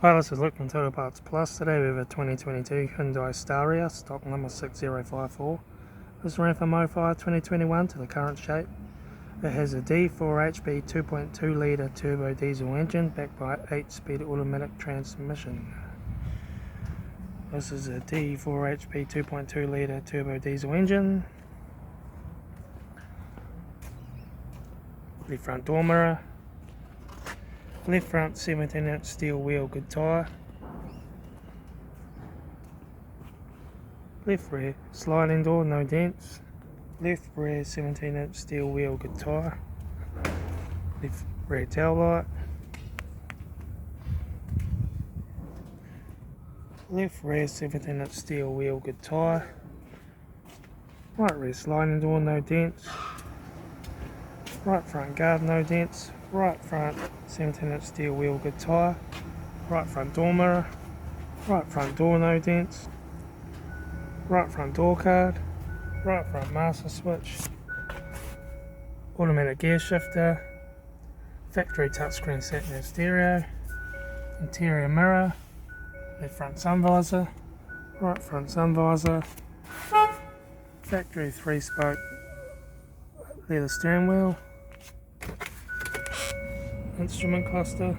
Hi, this is Luke from Total Parts Plus. Today we have a 2022 Hyundai Staria, stock number 6054. This ran from 05 2021 to the current shape. It has a D4HP 2.2 litre turbo diesel engine backed by 8-speed automatic transmission. This is a D4HP 2.2 litre turbo diesel engine. Left front door mirror. Left front 17-inch steel wheel, good tyre. Left rear sliding door, no dents. Left rear 17-inch steel wheel, good tyre. Left rear tail light. Left rear 17-inch steel wheel, good tyre. Right rear sliding door, no dents. Right front guard, no dents. Right front 17-inch steel wheel, good tyre. Right front door mirror. Right front door, no dents. Right front door card. Right front master switch. Automatic gear shifter. Factory touchscreen satnav stereo. Interior mirror. Left front sun visor. Right front sun visor. Factory 3-spoke leather steering wheel. Instrument cluster.